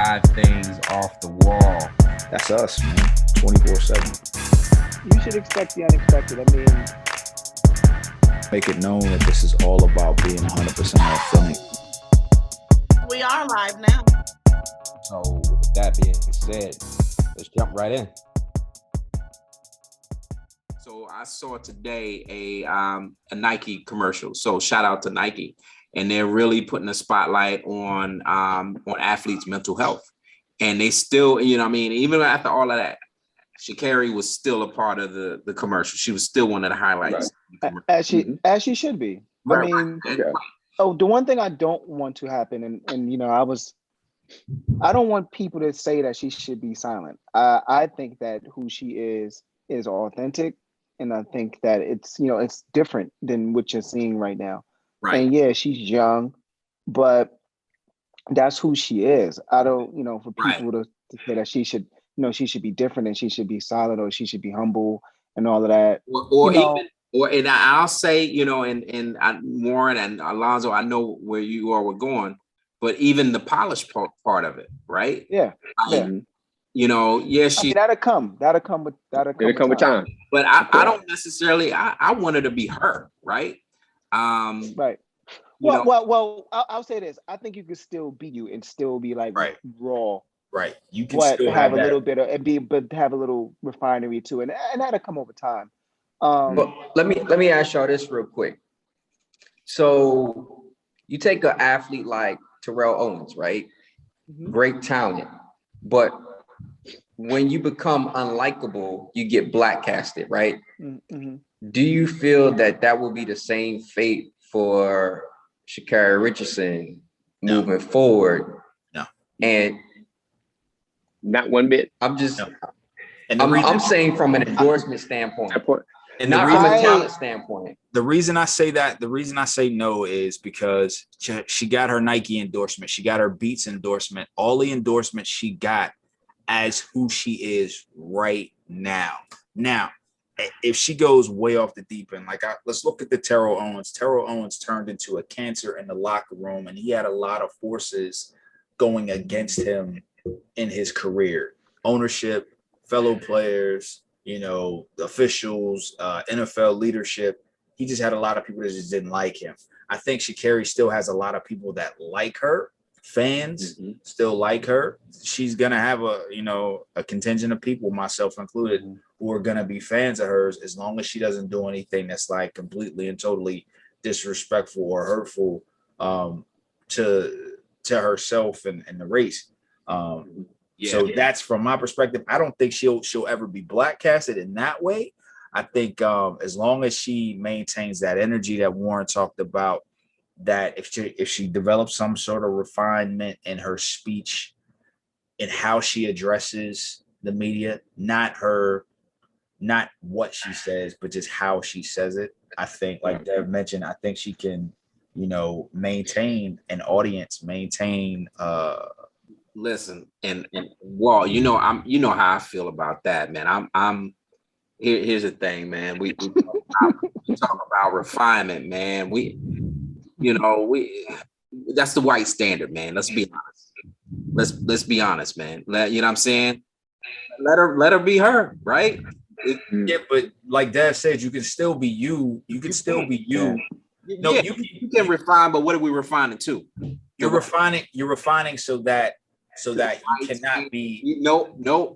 drive things off the wall. That's us, man. 24/7. You should expect the unexpected. I mean, Make it known that this is all about being 100% authentic. We are live now. So with that being said, let's jump right in. So I saw today a Nike commercial. So shout out to Nike, and they're really putting a spotlight on athletes' mental health. And they still, even after all of that, Sha'Carri was still a part of the commercial. She was still one of the highlights. right. As she should be. I mean, the one thing I don't want to happen, and I don't want people to say that she should be silent. I think that who she is authentic, and I think that it's different than what you're seeing right now. Right. And yeah, she's young, but that's who she is. I don't, for people to say that she should be different and she should be silent or she should be humble and all of that. And I'll say, and Warren and Alonzo, I know where you all were going, but even the polished part of it, right? Yeah. She that'll come with time. But I don't necessarily. I want her to be her, right? Right. Well, I'll say this. I think you could still be you and still be like raw. Right. You can but still have a little bit of but have a little refinery too, and that'll come over time. But let me ask y'all this real quick. So you take an athlete like Terrell Owens, right? Mm-hmm. Great talent, but when you become unlikable, you get blackcasted, right? Mm-hmm. Do you feel that will be the same fate for Sha'Carri Richardson moving forward? No. And not one bit. I'm saying from an endorsement standpoint. And not from a talent standpoint. The reason I say no is because she got her Nike endorsement. She got her Beats endorsement. All the endorsements she got as who she is right now. Now, if she goes way off the deep end, let's look at the Terrell Owens. Terrell Owens turned into a cancer in the locker room, and he had a lot of forces going against him in his career. Ownership, fellow players, officials, NFL leadership. He just had a lot of people that just didn't like him. I think Sha'Carri still has a lot of people that like her. Fans still like her. She's gonna have a contingent of people, myself included, who are gonna be fans of hers as long as she doesn't do anything that's like completely and totally disrespectful or hurtful to herself and the race. So that's from my perspective. I don't think she'll ever be blackcasted in that way. I think as long as she maintains that energy that Warren talked about, that if she develops some sort of refinement in her speech and how she addresses the media, not what she says, but just how she says it. I think, like Dev mentioned, I think she can, maintain an audience, listen, and Wall, how I feel about that, man. Here's the thing, man. We talk about refinement, man. That's the white standard, man. Let's be honest. Let's be honest, man. You know what I'm saying? Let her be her, right? Yeah, but like Dad said, you can still be you. You can still be you. No, you can refine, but what are we refining to? You're refining so that you cannot be. No.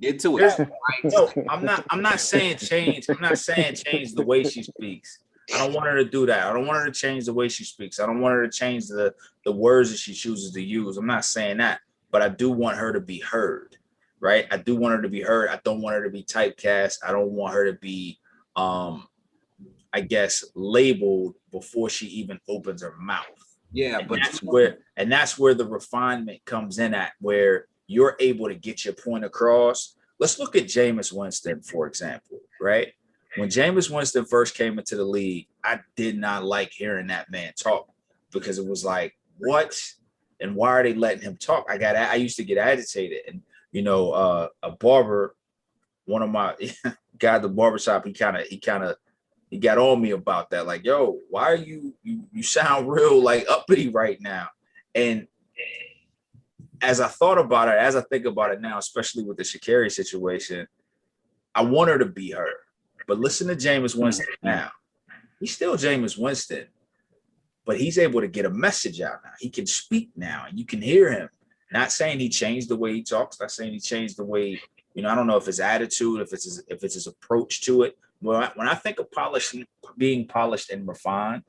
Get to it. No, I'm not saying change. I'm not saying change the way she speaks. I don't want her to do that. I don't want her to change the way she speaks. I don't want her to change the words that she chooses to use. I'm not saying that, but I do want her to be heard, right? I do want her to be heard. I don't want her to be typecast. I don't want her to be, labeled before she even opens her mouth. Yeah, but that's where the refinement comes in at, where you're able to get your point across. Let's look at Jameis Winston, for example, right? When Jameis Winston first came into the league, I did not like hearing that man talk because it was like, what? And why are they letting him talk? I used to get agitated. And, a barber, one of my guy at the barbershop, he got on me about that. Like, yo, why are you sound real like uppity right now? And as I thought about it, as I think about it now, especially with the Sha'Carri situation, I want her to be her. But listen to Jameis Winston now. He's still Jameis Winston, but he's able to get a message out now. He can speak now, and you can hear him. Not saying he changed the way he talks, not saying he changed the way, I don't know if his attitude, if it's his approach to it. When I think of being polished and refined,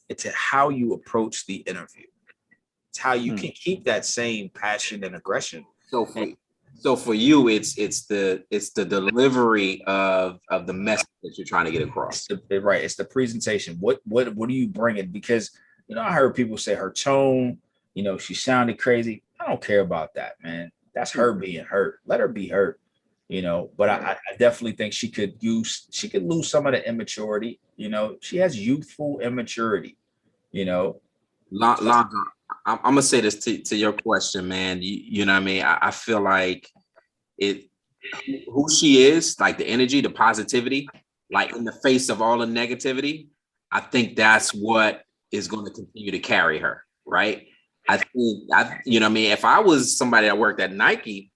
it's how you approach the interview. It's how you can keep that same passion and aggression. So for you, it's the delivery of the message that you're trying to get across. It's the presentation. What are you bringing? Because I heard people say her tone, she sounded crazy. I don't care about that, man. That's her being hurt. Let her be hurt. But I definitely think she could lose some of the immaturity. She has youthful immaturity. Lonzo, I'm gonna say this to your question, man. You know what I mean? I feel like who she is, like the energy, the positivity, like in the face of all the negativity, I think that's what is going to continue to carry her, right? I think you know what I mean? If I was somebody that worked at Nike,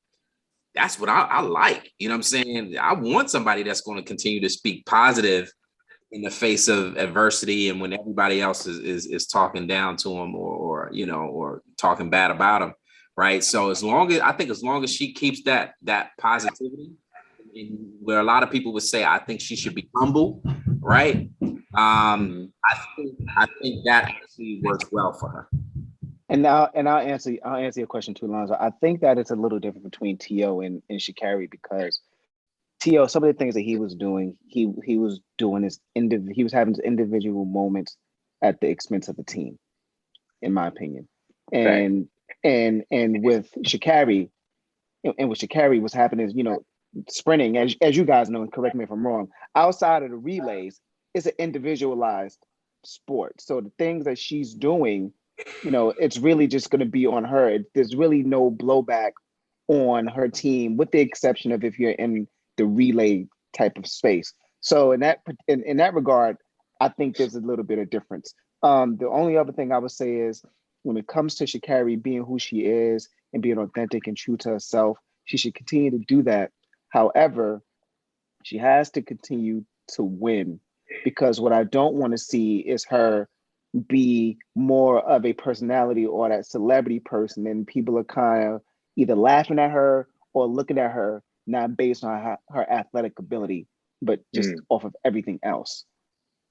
that's what I like. You know what I'm saying? I want somebody that's going to continue to speak positive in the face of adversity and when everybody else is talking down to him or talking bad about him, right? So as long as she keeps that positivity, and where a lot of people would say, I think she should be humble, right? I think that actually works well for her. And I'll answer your question too, Alonzo. I think that it's a little different between T.O. and Sha'Carri, because T.O., some of the things that he was doing, he was doing he was having his individual moments at the expense of the team, in my opinion. And with Sha'Carri, and what Sha'Carri was happening is, sprinting, as you guys know, and correct me if I'm wrong, outside of the relays, it's an individualized sport. So the things that she's doing, it's really just going to be on her. There's really no blowback on her team, with the exception of if you're in the relay type of space. So in that regard, I think there's a little bit of difference. The only other thing I would say is, when it comes to Sha'Carri being who she is and being authentic and true to herself, she should continue to do that. However, she has to continue to win, because what I don't want to see is her be more of a personality or that celebrity person, and people are kind of either laughing at her or looking at her not based on her athletic ability, but just off of everything else.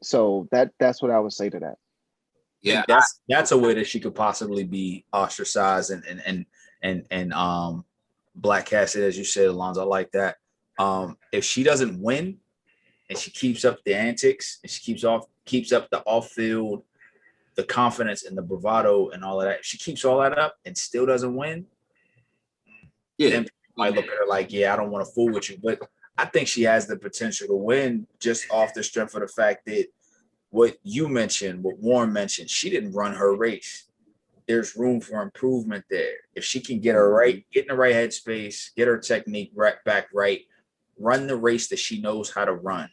So that's what I would say to that. Yeah, that's a way that she could possibly be ostracized and blackcasted, as you said, Alonzo. I like that. If she doesn't win and she keeps up the antics and she keeps up the off-field, the confidence and the bravado and all of that, if she keeps all that up and still doesn't win, then people might look at her like, I don't want to fool with you. But I think she has the potential to win just off the strength of the fact that what you mentioned, what Warren mentioned, she didn't run her race. There's room for improvement there. If she can get her right, get in the right headspace, get her technique back right, run the race that she knows how to run.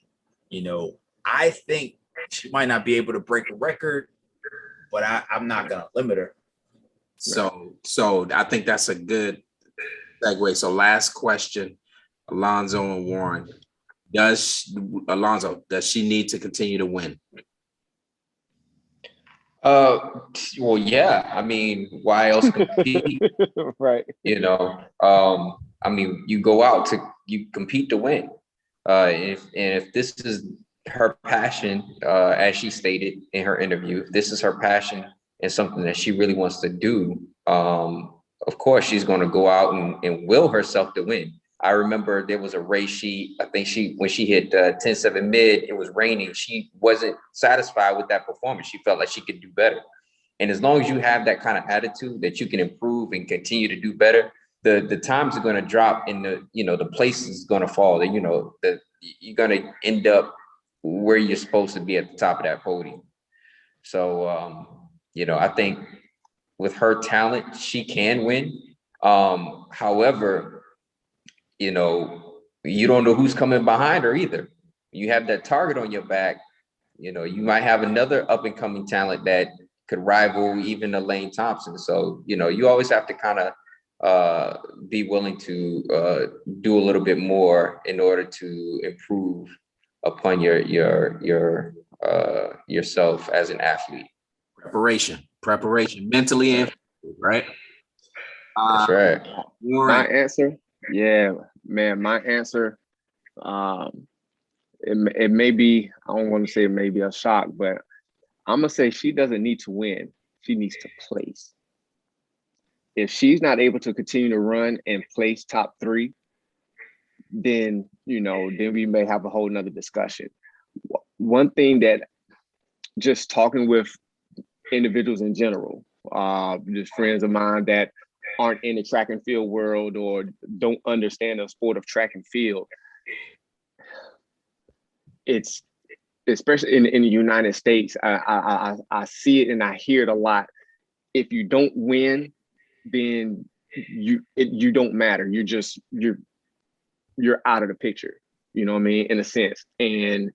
I think she might not be able to break a record, but I'm not going to limit her. So I think that's a good segue. So last question, Alonzo and Warren. Does she need to continue to win? Well, yeah. I mean, why else compete? Right. I mean, you go out you compete to win. If this is her passion, as she stated in her interview, if this is her passion and something that she really wants to do, of course she's going to go out and will herself to win. I remember there was a race when she hit 10-7 mid, it was raining. She wasn't satisfied with that performance. She felt like she could do better. And as long as you have that kind of attitude that you can improve and continue to do better, the times are going to drop and the place is going to fall. You're going to end up where you're supposed to be at the top of that podium. So, I think with her talent, she can win. However, you don't know who's coming behind her either. You have that target on your back. You might have another up and coming talent that could rival even Elaine Thompson. So, you always have to kind of be willing to do a little bit more in order to improve upon yourself as an athlete. Preparation, mentally and physically, right? That's right. My answer, yeah, man, my answer, it may be, I don't want to say it may be a shock, but I'm gonna say she doesn't need to win. She needs to place. If she's not able to continue to run and place top 3, then we may have a whole nother discussion. One thing that just talking with individuals in general, just friends of mine that aren't in the track and field world or don't understand the sport of track and field, it's especially in the United States, I see it and I hear it a lot. If you don't win, then you don't matter. You're out of the picture. You know what I mean? In a sense. And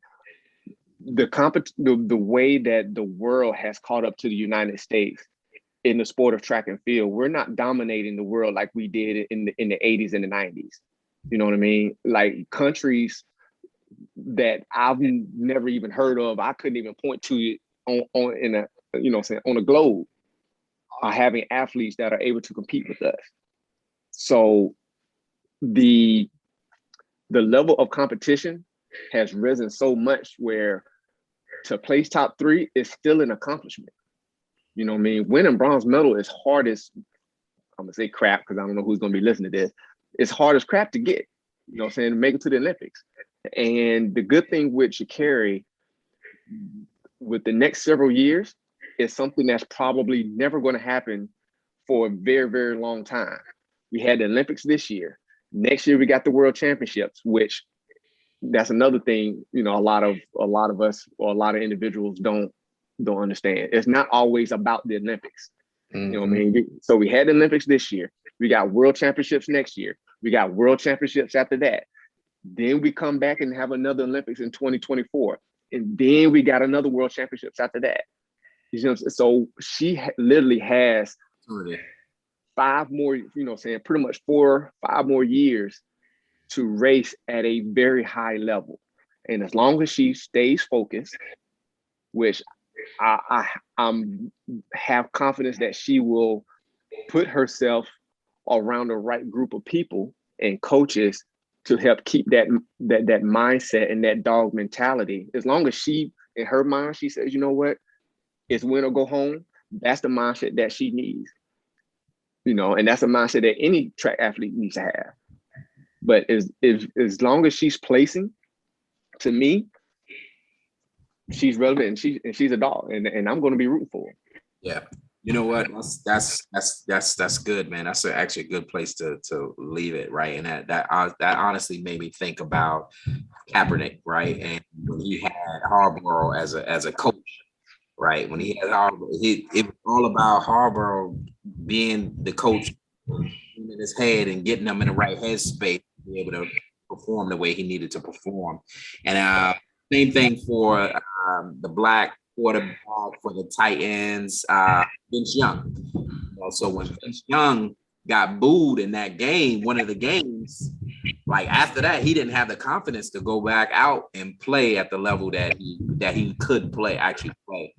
the way that the world has caught up to the United States in the sport of track and field, we're not dominating the world like we did in the 80s and the 90s. You know what I mean? Like countries that I've never even heard of, I couldn't even point to it on a globe, are having athletes that are able to compete with us. So the level of competition has risen so much where to place top 3 is still an accomplishment. You know what I mean? Winning bronze medal is hard as, I'm gonna say crap because I don't know who's gonna be listening to this. It's hard as crap to get, you know what I'm saying, to make it to the Olympics. And the good thing with Sha'Carri, with the next several years, is something that's probably never going to happen for a very, very long time. We had the Olympics this year. Next year we got the World Championships, which that's another thing, a lot of us or a lot of individuals don't understand. It's not always about the Olympics. You know what I mean? So we had the Olympics this year. We got World Championships next year. We got World Championships after that. Then we come back and have another Olympics in 2024. And then we got another World Championships after that. So she literally has 5 more, pretty much 4, 5 more years to race at a very high level. And as long as she stays focused, which I have confidence that she will put herself around the right group of people and coaches to help keep that mindset and that dog mentality. As long as she, in her mind, she says, you know what, it's win or go home. That's the mindset that she needs, and that's a mindset that any track athlete needs to have. But as long as she's placing, to me, she's relevant and she's a dog, and I'm going to be rooting for her. Yeah. You know what? That's good, man. That's actually a good place to leave it, right? And that honestly made me think about Kaepernick, right? And when he had Harbaugh as a coach, right? When he had Harbaugh, it was all about Harbaugh being the coach in his head and getting him in the right headspace to be able to perform the way he needed to perform. And same thing for the black quarterback for the Titans, Vince Young. So when Vince Young got booed in that game, one of the games, like after that, he didn't have the confidence to go back out and play at the level that he could actually play.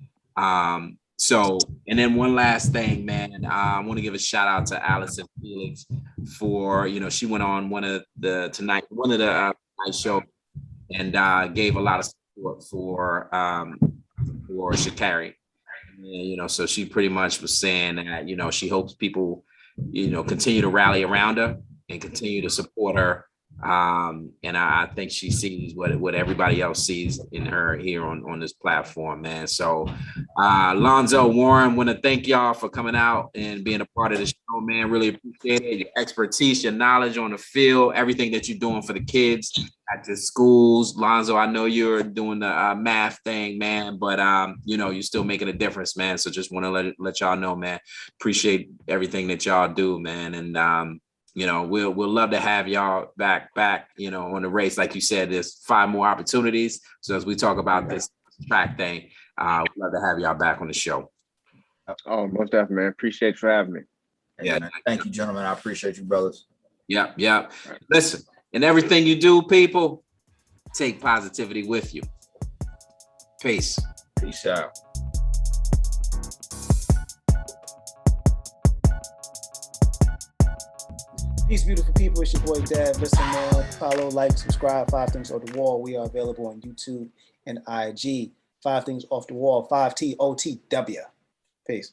So, and then one last thing, man, I want to give a shout out to Allison Felix for, she went on one of the night show and gave a lot of support for Sha'Carri. And, so she pretty much was saying that, she hopes people, continue to rally around her and continue to support her. And I think she sees what everybody else sees in her here on this platform, man. So Lonzo, Warren, want to thank y'all for coming out and being a part of the show, man. Really appreciate it. Your expertise, your knowledge on the field, everything that you're doing for the kids at the schools. Lonzo, I know you're doing the math thing, man, but you're still making a difference, man. So just want to let y'all know, man. Appreciate everything that y'all do, man. And we'll love to have y'all back, on the race. Like you said, there's 5 more opportunities. So as we talk about this track thing, we'd love to have y'all back on the show. Oh, most definitely, man. Appreciate you for having me. Yeah, man. Thank you, gentlemen. I appreciate you, brothers. Yep, yep. Listen, in everything you do, people, take positivity with you. Peace. Peace out. Peace, beautiful people. It's your boy Dad. Listen, man. Follow, like, subscribe. 5 Things Off the Wall. We are available on YouTube and IG. 5 Things Off the Wall. 5TOTW. Peace.